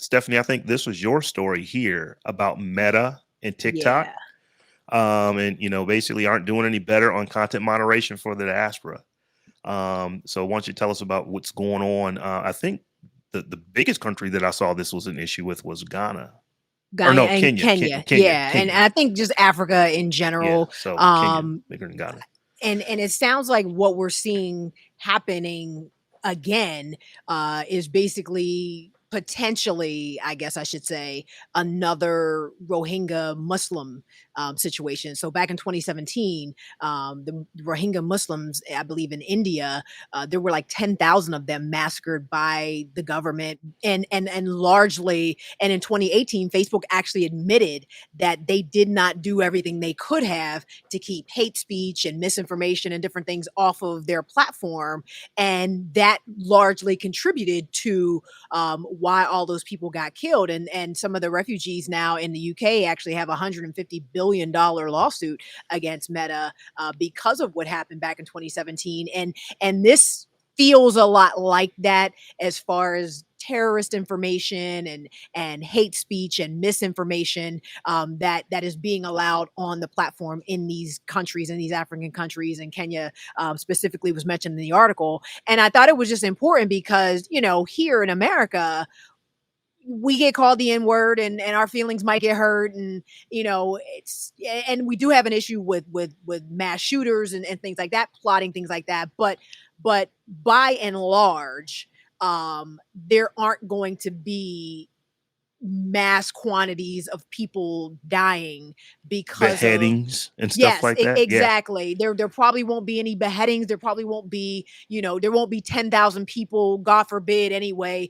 Stephanie, I think this was your story here about Meta and TikTok. Yeah. And basically aren't doing any better on content moderation for the diaspora. So why don't you tell us about what's going on? I think the biggest country that I saw this was an issue with was Ghana, or Ghana no, and Kenya, Kenya. Kenya, Yeah. And Kenya. I think just Africa in Yeah, general. so Kenya bigger than Ghana. And it sounds like what we're seeing happening again is basically potentially, I guess I should say, another Rohingya Muslim situation. So back in 2017, the Rohingya Muslims, I believe in India, there were like 10,000 of them massacred by the government, and largely. And in 2018, Facebook actually admitted that they did not do everything they could have to keep hate speech and misinformation and different things off of their platform. And that largely contributed to why all those people got killed. And some of the refugees now in the UK actually have a $150 billion lawsuit against Meta because of what happened back in 2017. And this feels a lot like that as far as terrorist information and hate speech and misinformation that is being allowed on the platform in these countries, in these African countries, and Kenya specifically was mentioned in the article. And I thought it was just important because, here in America, we get called the N word, and our feelings might get hurt. And, and we do have an issue with mass shooters and things like that, plotting things like that. But by and large, there aren't going to be mass quantities of people dying because of. Beheadings and stuff Yes, like that. Yeah. exactly. There probably won't be any beheadings. There probably won't be, there won't be 10,000 people, God forbid, anyway,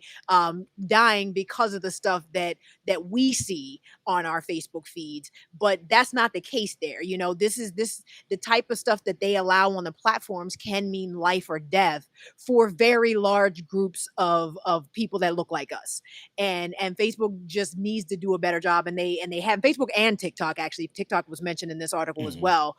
dying because of the stuff that we see on our Facebook feeds. But that's not the case there. This the type of stuff that they allow on the platforms can mean life or death for very large groups of people that look like us. And Facebook just needs to do a better job. And they have Facebook and TikTok. Actually, TikTok was mentioned in this article as well.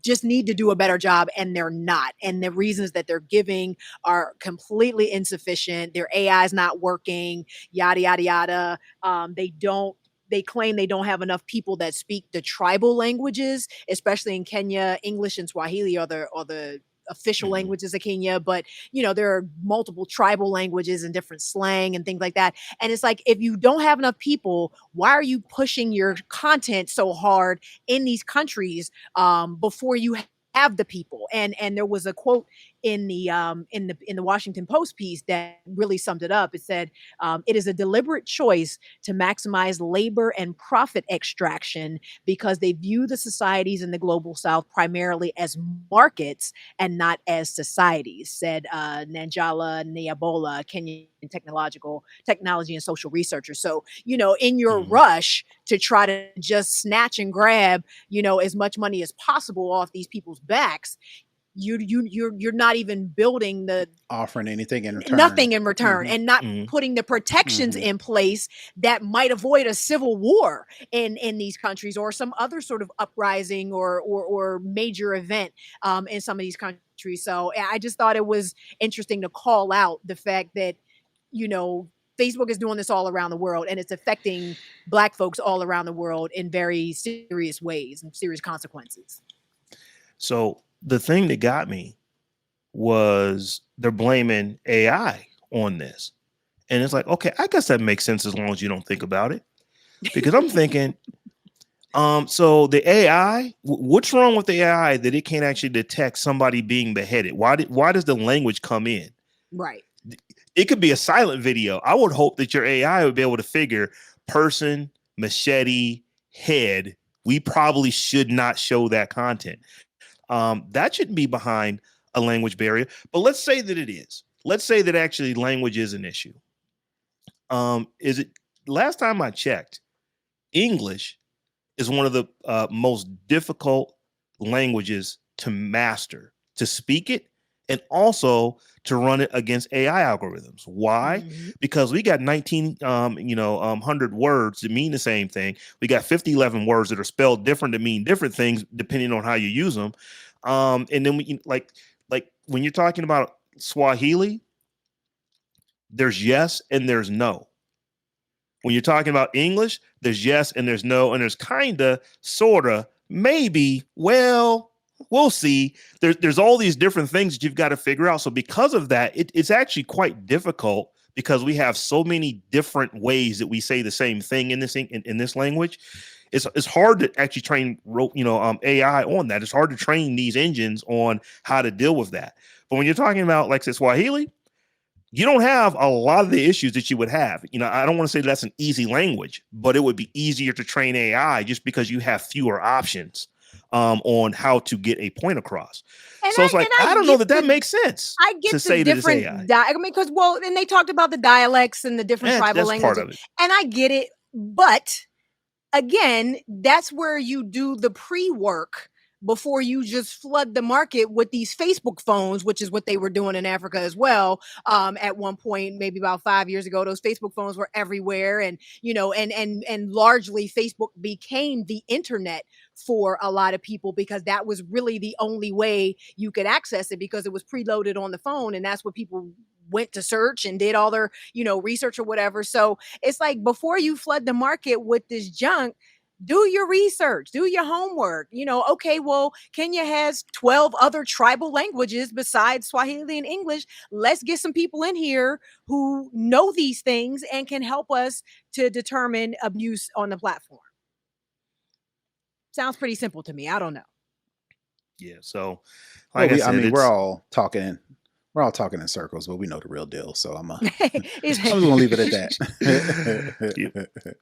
Just need to do a better job, and they're not. And the reasons that they're giving are completely insufficient. Their AI is not working. Yada yada yada. They claim they don't have enough people that speak the tribal languages, especially in Kenya. English and Swahili are the official languages of Kenya, but there are multiple tribal languages and different slang and things like that. And it's like, if you don't have enough people, why are you pushing your content so hard in these countries before you have the people? And there was a quote in the Washington Post piece that really summed it up. It said, "It is a deliberate choice to maximize labor and profit extraction because they view the societies in the global South primarily as markets and not as societies," said Nanjala Niabola, Kenyan technology and social researcher. So, in your rush to try to just snatch and grab, as much money as possible off these people's backs, you're not even building offering anything in return. Nothing in return, and not putting the protections in place that might avoid a civil war in these countries, or some other sort of uprising or major event in some of these countries. So I just thought it was interesting to call out the fact that Facebook is doing this all around the world, and it's affecting Black folks all around the world in very serious ways and serious consequences. So the thing that got me was they're blaming AI on this. And it's like, okay, I guess that makes sense as long as you don't think about it. Because I'm thinking, so the AI, what's wrong with the AI that it can't actually detect somebody being beheaded? Why does the language come in? Right. It could be a silent video. I would hope that your AI would be able to figure person, machete, head. We probably should not show that content. That shouldn't be behind a language barrier. But let's say that it is. Let's say that actually language is an issue. Is it? Last time I checked, English is one of the most difficult languages to master, to speak it, and also to run it against AI algorithms. Why? Because we got 100 words that mean the same thing. We got 11 words that are spelled different to mean different things depending on how you use them. And then we like when you're talking about Swahili, there's yes and there's no. When you're talking about English, there's yes and there's no, and there's kinda, sorta, maybe, well, we'll see. There's all these different things that you've got to figure out. So because of that, it's actually quite difficult because we have so many different ways that we say the same thing in this language. It's hard to actually train AI on that. It's hard to train these engines on how to deal with that. But when you're talking about like Swahili, you don't have a lot of the issues that you would have. I don't want to say that's an easy language, but it would be easier to train AI just because you have fewer options on how to get a point across. And so it's like, I don't know that makes sense. I get to say different, because and they talked about the dialects and the different tribal languages, part of it. And I get it, but again, that's where you do the pre-work before you just flood the market with these Facebook phones, which is what they were doing in Africa as well. At one point, maybe about 5 years ago, those Facebook phones were everywhere. And, and largely Facebook became the internet for a lot of people because that was really the only way you could access it because it was preloaded on the phone. And that's what people went to search and did all their, research or whatever. So it's like, before you flood the market with this junk, do your research, do your homework. Okay, well, Kenya has 12 other tribal languages besides Swahili and English. Let's get some people in here who know these things and can help us to determine abuse on the platform. Sounds pretty simple to me. I don't know. Yeah. So, like we're all talking in circles, but we know the real deal. So I'm just gonna leave it at that.